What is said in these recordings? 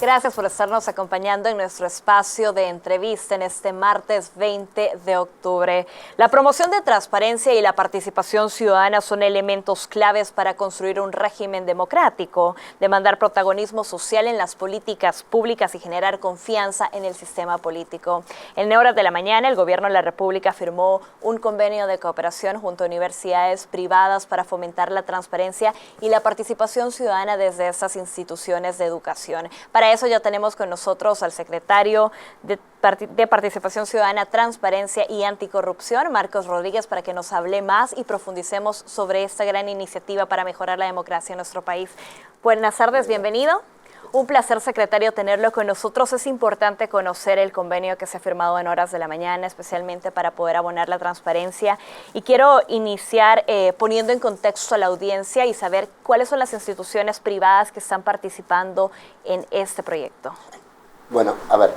Gracias por estarnos acompañando en nuestro espacio de entrevista en este martes 20 de octubre. La promoción de transparencia y la participación ciudadana son elementos claves para construir un régimen democrático, demandar protagonismo social en las políticas públicas y generar confianza en el sistema político. En horas de la mañana, el Gobierno de la República firmó un convenio de cooperación junto a universidades privadas para fomentar la transparencia y la participación ciudadana desde estas instituciones de educación. Para eso ya tenemos con nosotros al secretario de Participación Ciudadana, Transparencia y Anticorrupción, Marcos Rodríguez, para que nos hable más y profundicemos sobre esta gran iniciativa para mejorar la democracia en nuestro país. Buenas tardes, bienvenido. Un placer, secretario, tenerlo con nosotros. Es importante conocer el convenio que se ha firmado en horas de la mañana, especialmente para poder abonar la transparencia. Y quiero iniciar poniendo en contexto a la audiencia y saber cuáles son las instituciones privadas que están participando en este proyecto. Bueno, a ver,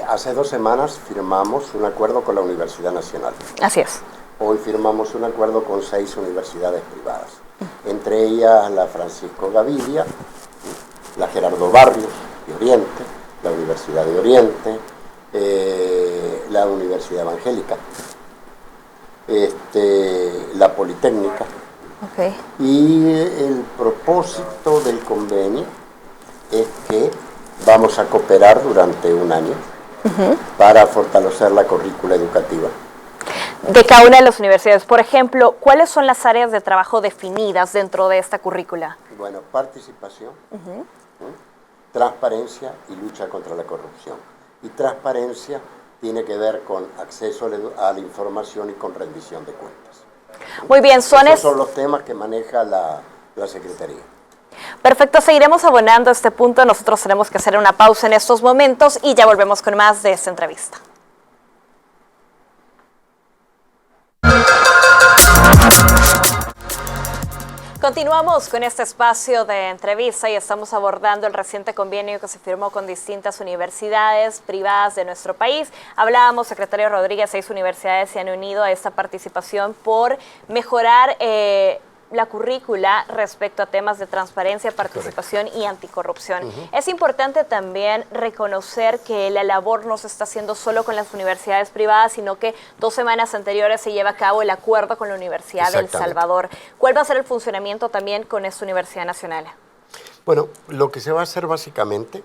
hace 2 semanas firmamos un acuerdo con la Universidad Nacional. Así es. Hoy firmamos un acuerdo con 6 universidades privadas, entre ellas la Francisco Gavidia, la Gerardo Barrios de Oriente, la Universidad de Oriente, la Universidad Evangélica, la Politécnica. Okay. Y el propósito del convenio es que vamos a cooperar durante un año para fortalecer la currícula educativa. De cada una de las universidades, por ejemplo, ¿cuáles son las áreas de trabajo definidas dentro de esta currícula? Bueno, participación, transparencia y lucha contra la corrupción. Y transparencia tiene que ver con acceso a la información y con rendición de cuentas. Muy bien, esos son los temas que maneja la Secretaría. Perfecto, seguiremos abonando este punto. Nosotros tenemos que hacer una pausa en estos momentos y ya volvemos con más de esta entrevista. Continuamos con este espacio de entrevista y estamos abordando el reciente convenio que se firmó con distintas universidades privadas de nuestro país. Hablábamos, secretario Rodríguez, 6 universidades se han unido a esta participación por mejorar la currícula respecto a temas de transparencia, participación y anticorrupción. Es importante también reconocer que la labor no se está haciendo solo con las universidades privadas, sino que 2 semanas anteriores se lleva a cabo el acuerdo con la Universidad de El Salvador. ¿Cuál va a ser el funcionamiento también con esta Universidad Nacional? Bueno, lo que se va a hacer básicamente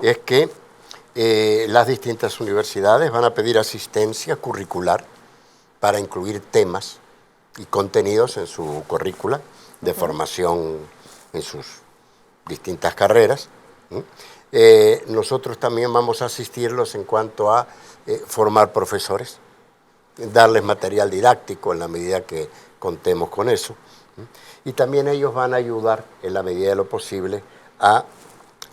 es que las distintas universidades van a pedir asistencia curricular para incluir temas y contenidos en su currícula de formación en sus distintas carreras. Nosotros también vamos a asistirlos en cuanto a formar profesores, darles material didáctico en la medida que contemos con eso. Y también ellos van a ayudar en la medida de lo posible a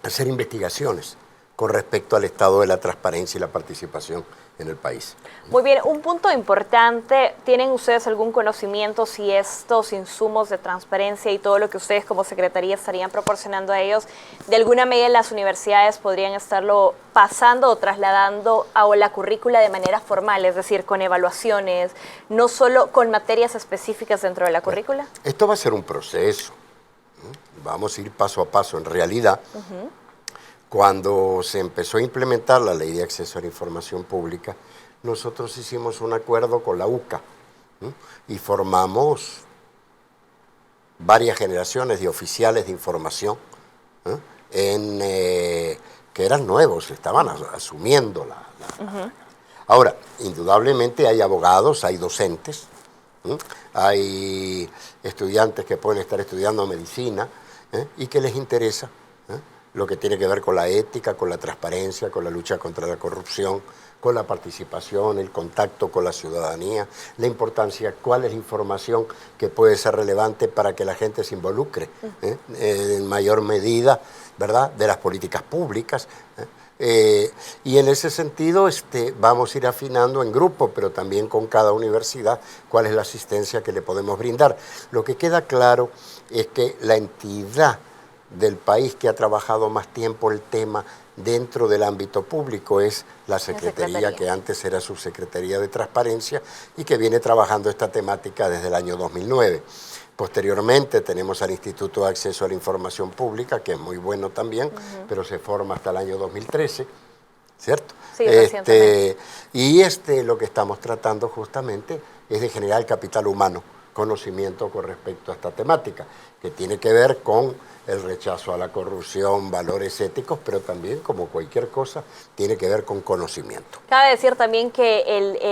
hacer investigaciones con respecto al estado de la transparencia y la participación en el país. Muy bien, un punto importante, ¿tienen ustedes algún conocimiento si estos insumos de transparencia y todo lo que ustedes como Secretaría estarían proporcionando a ellos, de alguna medida las universidades podrían estarlo pasando o trasladando a la currícula de manera formal, es decir, con evaluaciones, no solo con materias específicas dentro de la currícula? Esto va a ser un proceso, vamos a ir paso a paso. En realidad, cuando se empezó a implementar la Ley de Acceso a la Información Pública, nosotros hicimos un acuerdo con la UCA y formamos varias generaciones de oficiales de información que eran nuevos, estaban asumiendo Ahora, indudablemente hay abogados, hay docentes, hay estudiantes que pueden estar estudiando medicina y que les interesa lo que tiene que ver con la ética, con la transparencia, con la lucha contra la corrupción, con la participación, el contacto con la ciudadanía, la importancia, cuál es la información que puede ser relevante para que la gente se involucre en mayor medida, ¿verdad?, de las políticas públicas. Y en ese sentido vamos a ir afinando en grupo, pero también con cada universidad, cuál es la asistencia que le podemos brindar. Lo que queda claro es que la entidad del país que ha trabajado más tiempo el tema dentro del ámbito público es la Secretaría, que antes era Subsecretaría de Transparencia y que viene trabajando esta temática desde el año 2009. Posteriormente tenemos al Instituto de Acceso a la Información Pública, que es muy bueno también, pero se forma hasta el año 2013, ¿cierto? Sí, recientemente. Y lo que estamos tratando justamente es de generar capital humano, conocimiento con respecto a esta temática, que tiene que ver con el rechazo a la corrupción, valores éticos, pero también, como cualquier cosa, tiene que ver con conocimiento. Cabe decir también que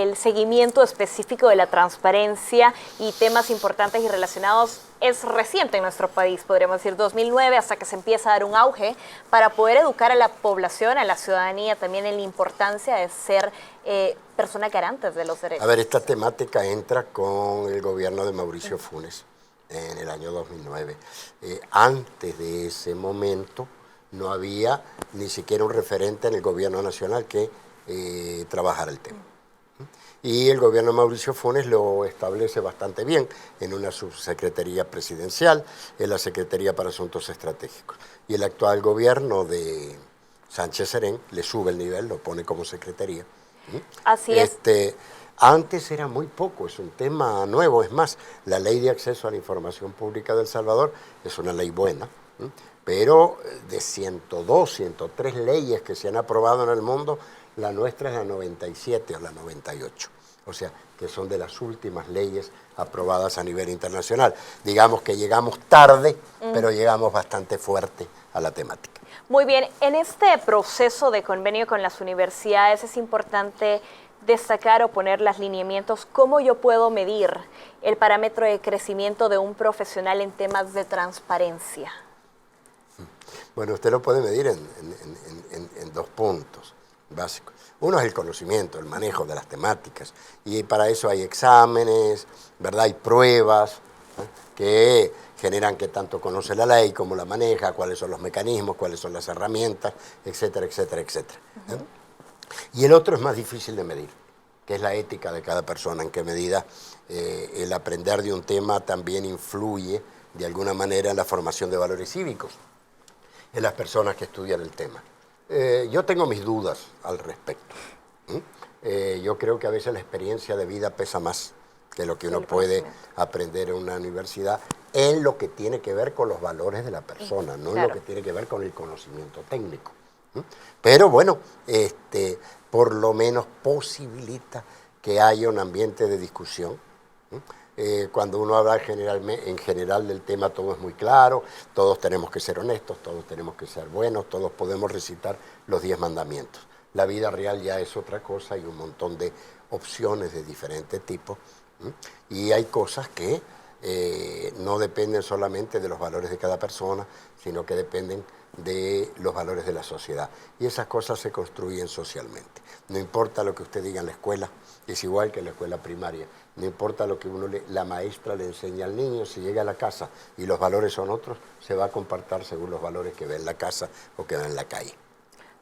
el seguimiento específico de la transparencia y temas importantes y relacionados es reciente en nuestro país, podríamos decir 2009, hasta que se empieza a dar un auge para poder educar a la población, a la ciudadanía también en la importancia de ser personas garantes de los derechos. A ver, esta temática entra con el gobierno de Mauricio Funes en el año 2009. Antes de ese momento no había ni siquiera un referente en el gobierno nacional que trabajara el tema. Y el gobierno de Mauricio Funes lo establece bastante bien en una subsecretaría presidencial, en la Secretaría para Asuntos Estratégicos. Y el actual gobierno de Sánchez Serén le sube el nivel, lo pone como secretaría. Así es. Antes era muy poco, es un tema nuevo. Es más, la Ley de Acceso a la Información Pública de El Salvador es una ley buena, pero de 102, 103 leyes que se han aprobado en el mundo, la nuestra es la 97 o la 98. O sea, que son de las últimas leyes aprobadas a nivel internacional. Digamos que llegamos tarde, pero llegamos bastante fuerte a la temática. Muy bien, en este proceso de convenio con las universidades es importante destacar o poner los lineamientos. ¿Cómo yo puedo medir el parámetro de crecimiento de un profesional en temas de transparencia? Bueno, usted lo puede medir en dos puntos básicos. Uno es el conocimiento, el manejo de las temáticas, y para eso hay exámenes, ¿verdad? Hay pruebas, ¿no?, que generan que tanto conoce la ley, cómo la maneja, cuáles son los mecanismos, cuáles son las herramientas, etcétera, etcétera, etcétera. Y el otro es más difícil de medir, que es la ética de cada persona, en qué medida el aprender de un tema también influye de alguna manera en la formación de valores cívicos en las personas que estudian el tema. Yo tengo mis dudas al respecto. Yo creo que a veces la experiencia de vida pesa más que lo que uno puede aprender en una universidad, en lo que tiene que ver con los valores de la persona, no en lo que tiene que ver con el conocimiento técnico. Pero bueno, por lo menos posibilita que haya un ambiente de discusión. Cuando uno habla en general del tema, todo es muy claro, todos tenemos que ser honestos, todos tenemos que ser buenos, todos podemos recitar los 10 mandamientos. La vida real ya es otra cosa, hay un montón de opciones de diferentes tipos, y hay cosas que no dependen solamente de los valores de cada persona, sino que dependen de los valores de la sociedad. Y esas cosas se construyen socialmente. No importa lo que usted diga en la escuela, es igual que en la escuela primaria. No importa lo que la maestra le enseña al niño, si llega a la casa y los valores son otros, se va a comportar según los valores que ve en la casa o que ve en la calle.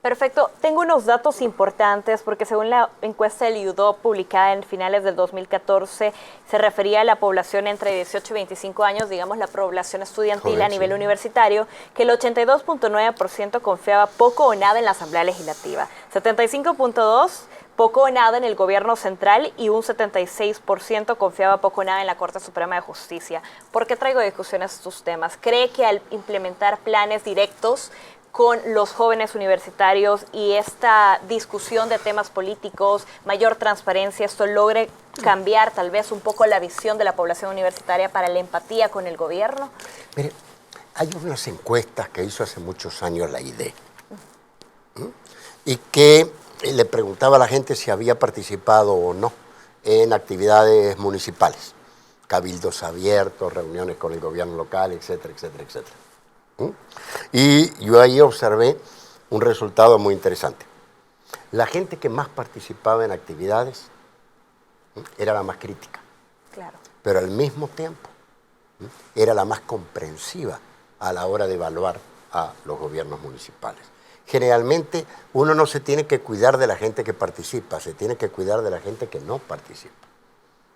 Perfecto. Tengo unos datos importantes porque según la encuesta del IUDOP publicada en finales del 2014, se refería a la población entre 18 y 25 años, digamos la población estudiantil a nivel universitario, que el 82.9% confiaba poco o nada en la Asamblea Legislativa, 75.2% poco o nada en el gobierno central y un 76% confiaba poco o nada en la Corte Suprema de Justicia. ¿Por qué traigo a discusión estos temas? ¿Cree que al implementar planes directos con los jóvenes universitarios y esta discusión de temas políticos, mayor transparencia, esto logre cambiar tal vez un poco la visión de la población universitaria para la empatía con el gobierno? Mire, hay unas encuestas que hizo hace muchos años la IDE, y que le preguntaba a la gente si había participado o no en actividades municipales, cabildos abiertos, reuniones con el gobierno local, etcétera, etcétera, etcétera. Y yo ahí observé un resultado muy interesante. La gente que más participaba en actividades era la más crítica, claro, pero al mismo tiempo era la más comprensiva a la hora de evaluar a los gobiernos municipales. Generalmente uno no se tiene que cuidar de la gente que participa, se tiene que cuidar de la gente que no participa,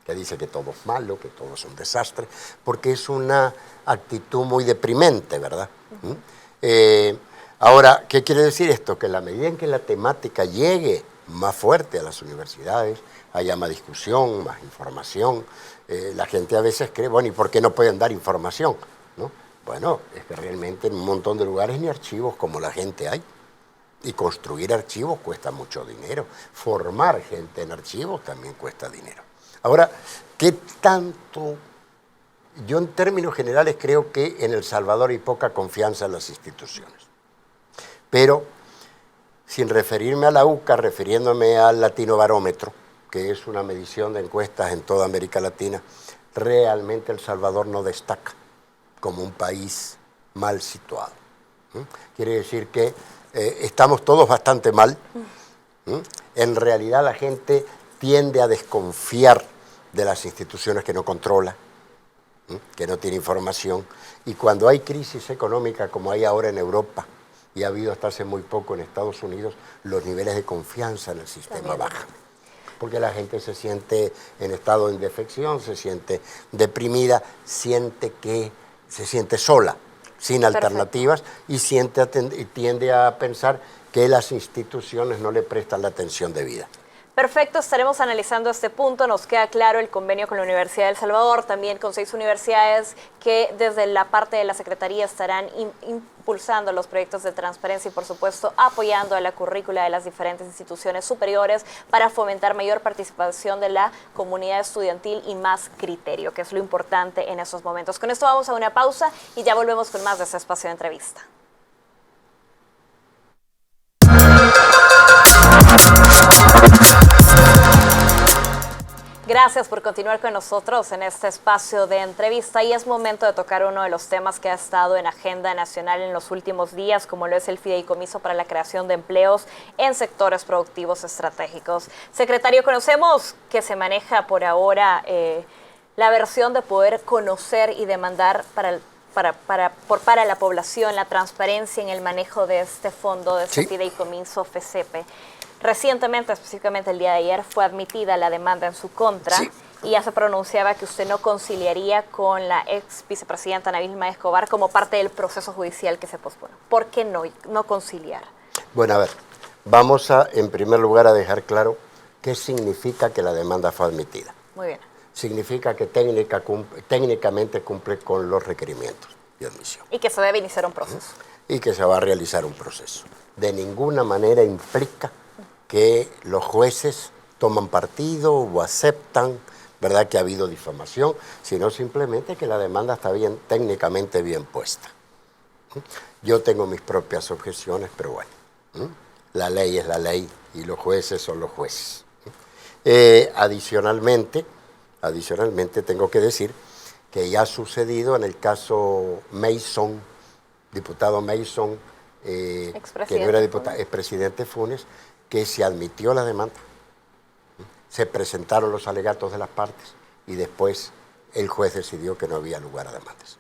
que dice que todo es malo, que todo es un desastre, porque es una actitud muy deprimente, ¿verdad? Ahora, ¿qué quiere decir esto? Que en la medida en que la temática llegue más fuerte a las universidades, haya más discusión, más información. La gente a veces cree, bueno, ¿y por qué no pueden dar información? ¿No? Bueno, es que realmente en un montón de lugares ni archivos como la gente hay. Y construir archivos cuesta mucho dinero. Formar gente en archivos también cuesta dinero. Ahora, ¿qué tanto? Yo en términos generales creo que en El Salvador hay poca confianza en las instituciones. Pero, sin referirme a la UCA, refiriéndome al Latinobarómetro, que es una medición de encuestas en toda América Latina, realmente El Salvador no destaca como un país mal situado. Quiere decir que estamos todos bastante mal. En realidad la gente tiende a desconfiar de las instituciones que no controla, que no tiene información. Y cuando hay crisis económica como hay ahora en Europa, y ha habido hasta hace muy poco en Estados Unidos, los niveles de confianza en el sistema bajan. Porque la gente se siente en estado de indefección, se siente deprimida, se siente sola, sin alternativas, y tiende a pensar que las instituciones no le prestan la atención debida. Perfecto, estaremos analizando este punto. Nos queda claro el convenio con la Universidad de El Salvador, también con 6 universidades que desde la parte de la Secretaría estarán impulsando los proyectos de transparencia y, por supuesto, apoyando a la currícula de las diferentes instituciones superiores para fomentar mayor participación de la comunidad estudiantil y más criterio, que es lo importante en estos momentos. Con esto vamos a una pausa y ya volvemos con más de este espacio de entrevista. Gracias por continuar con nosotros en este espacio de entrevista y es momento de tocar uno de los temas que ha estado en agenda nacional en los últimos días, como lo es el fideicomiso para la creación de empleos en sectores productivos estratégicos. Secretario, conocemos que se maneja por ahora la versión de poder conocer y demandar para la población la transparencia en el manejo de este fondo, de este fideicomiso FECEPE. Recientemente, específicamente el día de ayer, fue admitida la demanda en su contra y ya se pronunciaba que usted no conciliaría con la ex vicepresidenta Ana Vilma Escobar como parte del proceso judicial que se pospone. ¿Por qué no conciliar? Bueno, a ver, vamos en primer lugar a dejar claro qué significa que la demanda fue admitida. Muy bien. Significa que técnicamente cumple con los requerimientos de admisión. Y que se debe iniciar un proceso. Y que se va a realizar un proceso. De ninguna manera implica que los jueces toman partido o aceptan, ¿verdad?, que ha habido difamación, sino simplemente que la demanda está técnicamente bien puesta. Yo tengo mis propias objeciones, pero bueno, la ley es la ley y los jueces son los jueces. Adicionalmente, tengo que decir que ya ha sucedido en el caso Mason, diputado Mason, que no era diputado, expresidente Funes, que se admitió la demanda, se presentaron los alegatos de las partes y después el juez decidió que no había lugar a demandas.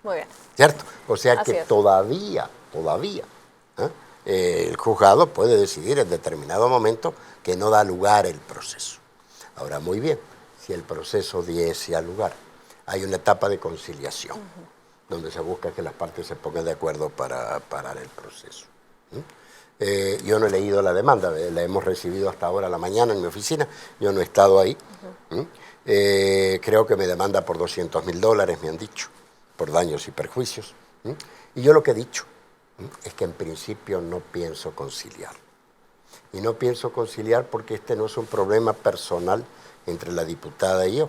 Muy bien. ¿Cierto? O sea Así que es. todavía, el juzgado puede decidir en determinado momento que no da lugar el proceso. Ahora, muy bien, si el proceso diese a lugar, hay una etapa de conciliación, donde se busca que las partes se pongan de acuerdo para parar el proceso. Yo no he leído la demanda, la hemos recibido hasta ahora a la mañana en mi oficina, yo no he estado ahí. Creo que me demanda por $200.000, me han dicho, por daños y perjuicios. Y yo lo que he dicho es que en principio no pienso conciliar. Y no pienso conciliar porque este no es un problema personal entre la diputada y yo,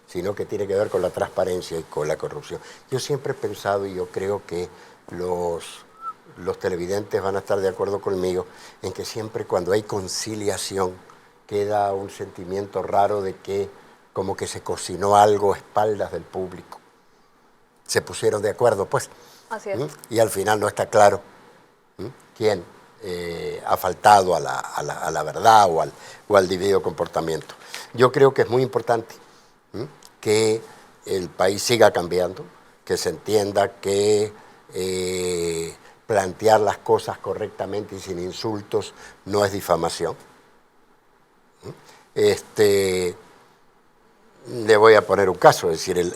sino que tiene que ver con la transparencia y con la corrupción. Yo siempre he pensado y yo creo que los televidentes van a estar de acuerdo conmigo en que siempre cuando hay conciliación queda un sentimiento raro de que como que se cocinó algo a espaldas del público. Se pusieron de acuerdo, pues. Así es. Y al final no está claro quién ha faltado a la verdad o al debido comportamiento. Yo creo que es muy importante que el país siga cambiando, que se entienda que plantear las cosas correctamente y sin insultos no es difamación. Le voy a poner un caso, es decir,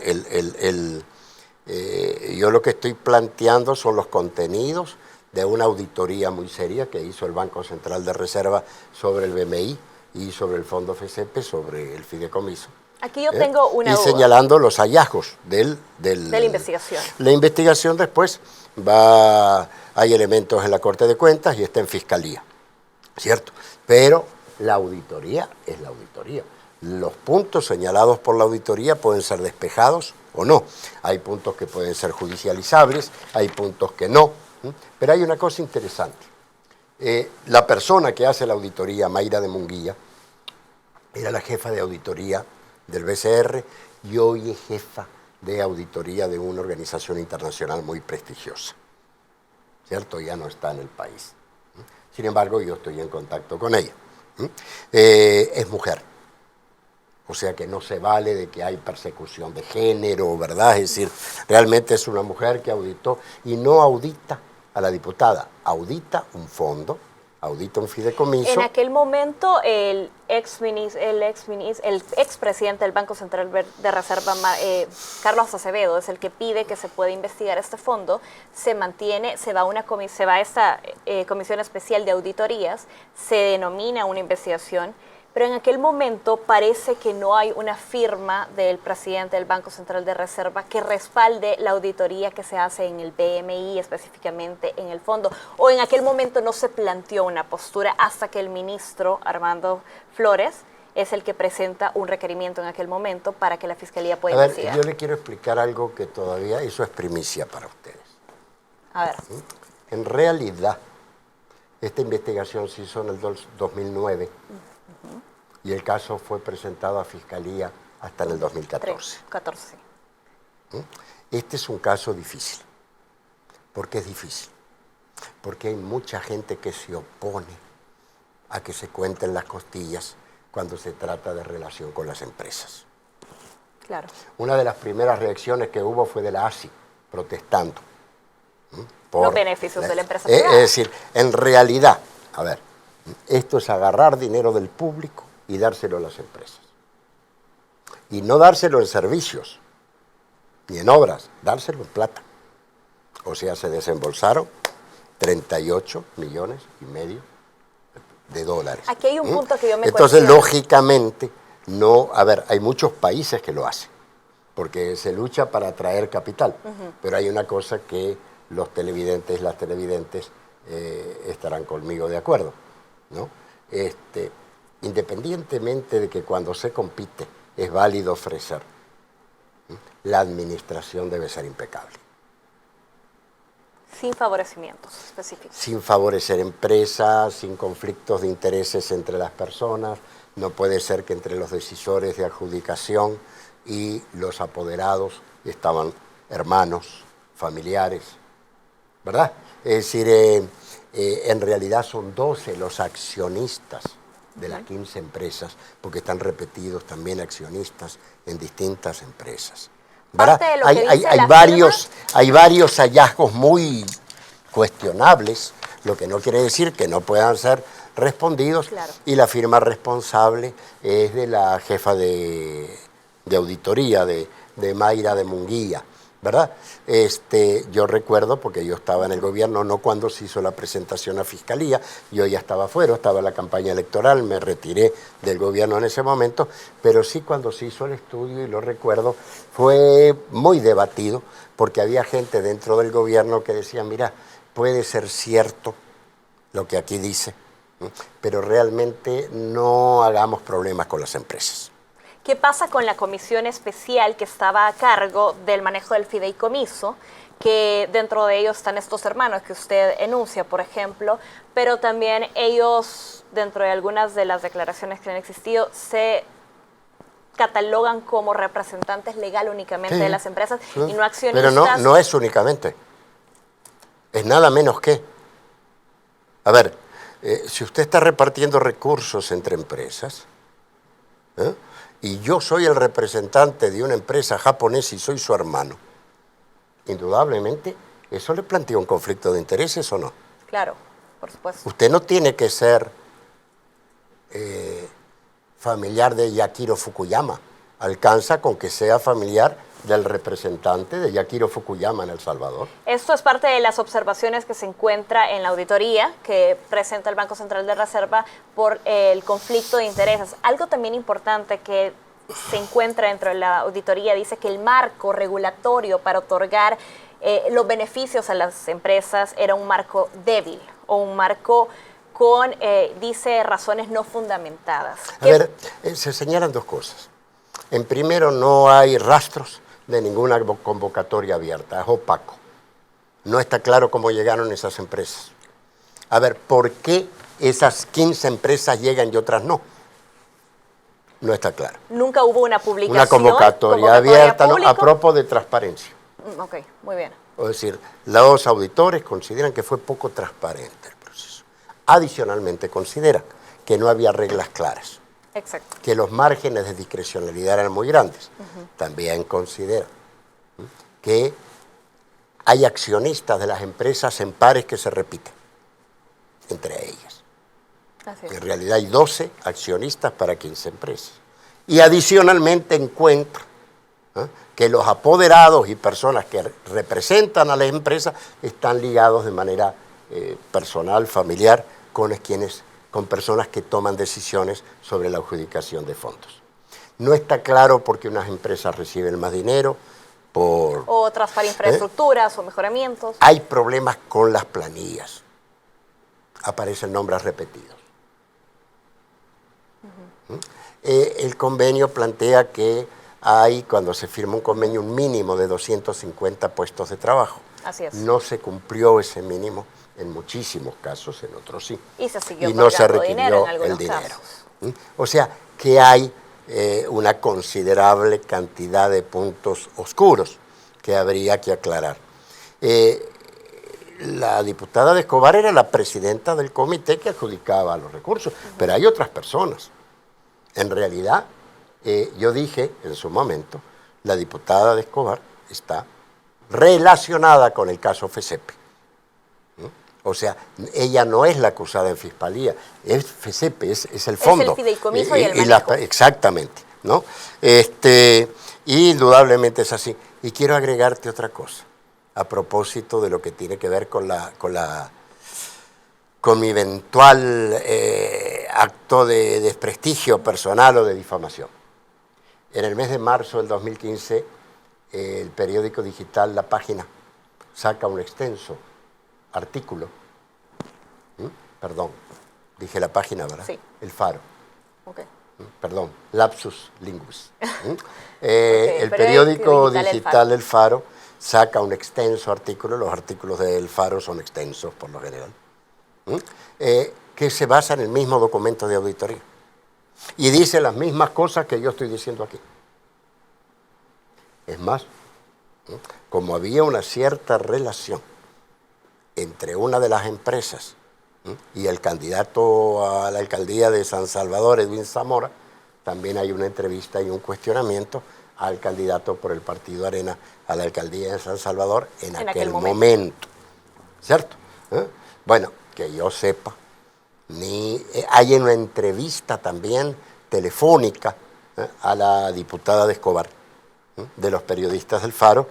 yo lo que estoy planteando son los contenidos de una auditoría muy seria que hizo el Banco Central de Reserva sobre el BMI y sobre el Fondo FESEPE, sobre el fideicomiso. Aquí yo tengo una duda. Y señalando los hallazgos de la investigación. La investigación después hay elementos en la Corte de Cuentas y está en Fiscalía, ¿cierto? Pero la auditoría es la auditoría. Los puntos señalados por la auditoría pueden ser despejados o no. Hay puntos que pueden ser judicializables, hay puntos que no. Pero hay una cosa interesante. La persona que hace la auditoría, Mayra de Munguía, era la jefa de auditoría del BCR y hoy es jefa de auditoría de una organización internacional muy prestigiosa, ¿cierto? Ya no está en el país. Sin embargo, yo estoy en contacto con ella. Es mujer, o sea que no se vale de que hay persecución de género, ¿verdad? Es decir, realmente es una mujer que auditó y no audita a la diputada, audita un fondo, audita un fideicomiso. En aquel momento, el expresidente del Banco Central de Reserva, Carlos Acevedo, es el que pide que se pueda investigar este fondo. Se mantiene, se va a esta comisión especial de auditorías, se denomina una investigación, pero en aquel momento parece que no hay una firma del presidente del Banco Central de Reserva que respalde la auditoría que se hace en el BMI, específicamente en el fondo. O en aquel momento no se planteó una postura hasta que el ministro Armando Flores es el que presenta un requerimiento en aquel momento para que la Fiscalía pueda investigar. Yo le quiero explicar algo que todavía, eso es primicia para ustedes. A ver. En realidad, esta investigación se hizo en el 2009. Y el caso fue presentado a Fiscalía hasta en el 2014. Este es un caso difícil. ¿Por qué es difícil? Porque hay mucha gente que se opone a que se cuenten las costillas cuando se trata de relación con las empresas. Claro. Una de las primeras reacciones que hubo fue de la ASI, protestando. Por los beneficios de la empresa privada. Es decir, en realidad, a ver, esto es agarrar dinero del público y dárselo a las empresas. Y no dárselo en servicios, ni en obras, dárselo en plata. O sea, se desembolsaron 38,5 millones de dólares. Aquí hay un punto que yo me Entonces, cuestiono. lógicamente, no, a ver, hay muchos países que lo hacen, porque se lucha para atraer capital. Pero hay una cosa que los televidentes, las televidentes estarán conmigo de acuerdo, ¿no? Independientemente de que cuando se compite es válido ofrecer, la administración debe ser impecable. Sin favorecimientos específicos. Sin favorecer empresas, sin conflictos de intereses entre las personas. No puede ser que entre los decisores de adjudicación y los apoderados estaban hermanos, familiares, ¿verdad? Es decir, en realidad son 12 los accionistas de las 15 empresas, porque están repetidos también accionistas en distintas empresas. ¿Verdad? Hay varios hallazgos muy cuestionables, lo que no quiere decir que no puedan ser respondidos, claro. Y la firma responsable es de la jefa de auditoría, de Mayra de Munguía, ¿verdad? Yo recuerdo, porque yo estaba en el gobierno, no cuando se hizo la presentación a Fiscalía, yo ya estaba afuera, estaba en la campaña electoral, me retiré del gobierno en ese momento, pero sí cuando se hizo el estudio, y lo recuerdo, fue muy debatido, porque había gente dentro del gobierno que decía, mira, puede ser cierto lo que aquí dice, pero realmente no hagamos problemas con las empresas. ¿Qué pasa con la comisión especial que estaba a cargo del manejo del fideicomiso? Que dentro de ellos están estos hermanos que usted enuncia, por ejemplo, pero también ellos, dentro de algunas de las declaraciones que han existido, se catalogan como representantes legal únicamente de las empresas y no accionistas. Pero no es únicamente, es nada menos que. A ver, si usted está repartiendo recursos entre empresas, y yo soy el representante de una empresa japonesa y soy su hermano, indudablemente, ¿eso le plantea un conflicto de intereses o no? Claro, por supuesto. Usted no tiene que ser familiar de Yakiro Fukuyama, alcanza con que sea familiar del representante de Yakiro Fukuyama en El Salvador. Esto es parte de las observaciones que se encuentra en la auditoría que presenta el Banco Central de Reserva por el conflicto de intereses. Algo también importante que se encuentra dentro de la auditoría dice que el marco regulatorio para otorgar los beneficios a las empresas era un marco débil o un marco con, dice, razones no fundamentadas. A ver, se señalan dos cosas. En primero, no hay rastros de ninguna convocatoria abierta, es opaco. No está claro cómo llegaron esas empresas. A ver, ¿por qué esas 15 empresas llegan y otras no? No está claro. Nunca hubo una publicación. Una convocatoria abierta, no, a propósito de transparencia. Ok, muy bien. Es decir, los auditores consideran que fue poco transparente el proceso. Adicionalmente, consideran que no había reglas claras. Exacto. Que los márgenes de discrecionalidad eran muy grandes. También considera que hay accionistas de las empresas en pares que se repiten entre ellas. Así es. En realidad hay 12 accionistas para 15 empresas. Y adicionalmente encuentra que los apoderados y personas que representan a las empresas están ligados de manera personal, familiar, con personas que toman decisiones sobre la adjudicación de fondos. No está claro por qué unas empresas reciben más dinero, otras para infraestructuras o mejoramientos. Hay problemas con las planillas. Aparecen nombres repetidos. El convenio plantea que hay, cuando se firma un convenio, un mínimo de 250 puestos de trabajo. Así es. No se cumplió ese mínimo en muchísimos casos, en otros sí. Y se siguió y no se requirió dinero en algunos el dinero. Casos. O sea, que hay una considerable cantidad de puntos oscuros que habría que aclarar. La diputada de Escobar era la presidenta del comité que adjudicaba los recursos, pero hay otras personas. En realidad, yo dije en su momento, la diputada de Escobar está relacionada con el caso FESEPE. O sea, ella no es la acusada en fiscalía, es FESEPE, es el fondo. Es el fideicomiso y el manejo. Exactamente, ¿no? Indudablemente es así. Y quiero agregarte otra cosa, a propósito de lo que tiene que ver con mi eventual acto de desprestigio personal o de difamación. En el mes de marzo del 2015, el periódico digital La Página saca un extenso artículo, perdón, dije La Página, ¿verdad? Sí. El Faro. Okay. Perdón, lapsus linguis. El periódico digital El Faro saca un extenso artículo, los artículos de El Faro son extensos por lo general, que se basa en el mismo documento de auditoría y dice las mismas cosas que yo estoy diciendo aquí. Es más, como había una cierta relación entre una de las empresas y el candidato a la alcaldía de San Salvador, Edwin Zamora, también hay una entrevista y un cuestionamiento al candidato por el Partido Arena a la alcaldía de San Salvador en aquel momento. ¿Cierto? Bueno, que yo sepa, hay una entrevista también telefónica a la diputada de Escobar, de los periodistas del Faro,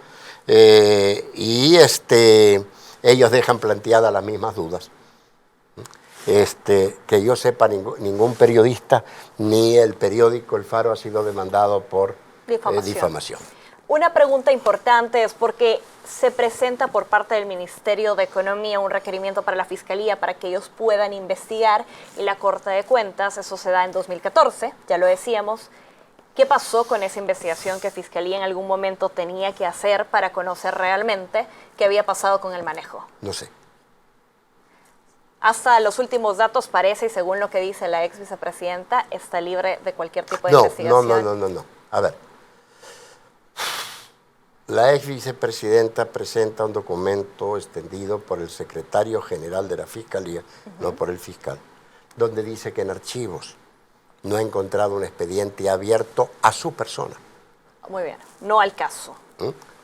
ellos dejan planteadas las mismas dudas. Que yo sepa, ningún periodista ni el periódico El Faro ha sido demandado por difamación. Una pregunta importante es porque se presenta por parte del Ministerio de Economía un requerimiento para la Fiscalía para que ellos puedan investigar y la Corte de Cuentas, eso se da en 2014, ya lo decíamos. ¿Qué pasó con esa investigación que Fiscalía en algún momento tenía que hacer para conocer realmente qué había pasado con el manejo? No sé. Hasta los últimos datos parece, y según lo que dice la ex vicepresidenta, está libre de cualquier tipo de investigación. No. A ver. La ex vicepresidenta presenta un documento extendido por el secretario general de la Fiscalía, no por el fiscal, donde dice que en archivos no ha encontrado un expediente abierto a su persona. Muy bien, no al caso.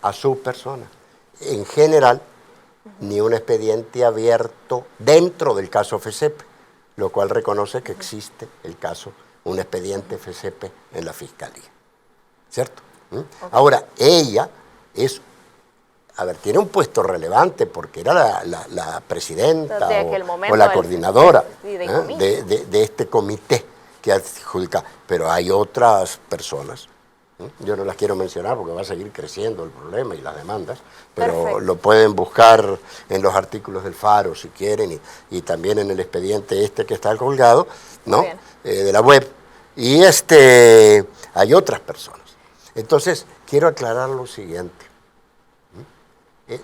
A su persona. En general, ni un expediente abierto dentro del caso FESEPE, lo cual reconoce que existe el caso, un expediente FESEPE en la Fiscalía. ¿Cierto? ¿Mm? Ahora, ella es, a ver, tiene un puesto relevante porque era la presidenta o la coordinadora de este comité que adjudica, pero hay otras personas. Yo no las quiero mencionar porque va a seguir creciendo el problema y las demandas, pero perfecto, lo pueden buscar en los artículos del Faro si quieren y también en el expediente este que está colgado, ¿no? De la web. Y hay otras personas. Entonces, quiero aclarar lo siguiente.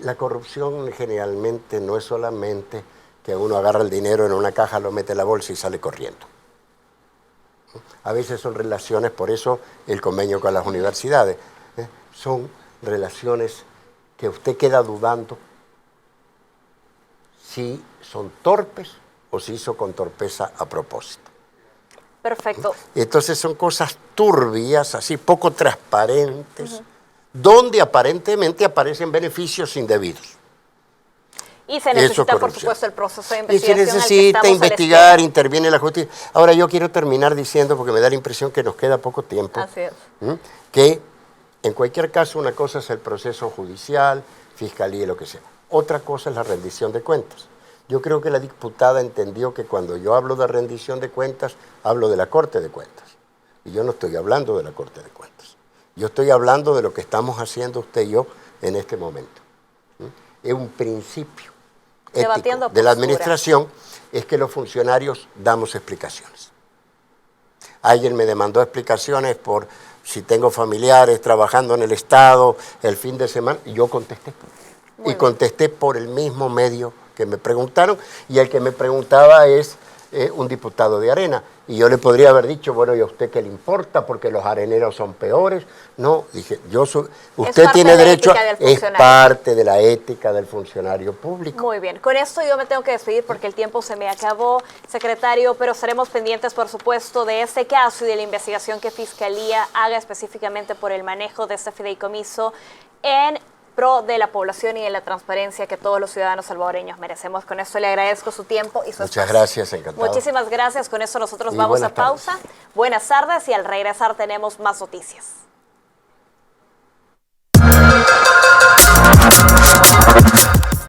La corrupción generalmente no es solamente que uno agarra el dinero en una caja, lo mete en la bolsa y sale corriendo. A veces son relaciones, por eso el convenio con las universidades, son relaciones que usted queda dudando si son torpes o si hizo con torpeza a propósito. Perfecto. Entonces son cosas turbias, así poco transparentes, donde aparentemente aparecen beneficios indebidos. Y se necesita, por supuesto, el proceso de investigación. Y se necesita investigar, interviene la justicia. Ahora yo quiero terminar diciendo, porque me da la impresión que nos queda poco tiempo, así es, que en cualquier caso una cosa es el proceso judicial, fiscalía y lo que sea. Otra cosa es la rendición de cuentas. Yo creo que la diputada entendió que cuando yo hablo de rendición de cuentas, hablo de la Corte de Cuentas. Y yo no estoy hablando de la Corte de Cuentas. Yo estoy hablando de lo que estamos haciendo usted y yo en este momento. Es un principio ético de la administración, es que los funcionarios damos explicaciones. Alguien me demandó explicaciones por si tengo familiares trabajando en el Estado el fin de semana, y yo contesté. Y contesté por el mismo medio que me preguntaron, y el que me preguntaba es un diputado de Arena. Y yo le podría haber dicho, bueno, ¿y a usted qué le importa? Porque los areneros son peores. No, dije, usted tiene derecho, es parte de la ética del funcionario público. Muy bien, con esto yo me tengo que despedir porque el tiempo se me acabó, secretario, pero seremos pendientes, por supuesto, de este caso y de la investigación que Fiscalía haga específicamente por el manejo de este fideicomiso en pro de la población y de la transparencia que todos los ciudadanos salvadoreños merecemos. Con esto le agradezco su tiempo y su Muchas gracias, encantado. Muchísimas gracias. Con esto nosotros vamos a pausa. Buenas tardes y al regresar tenemos más noticias.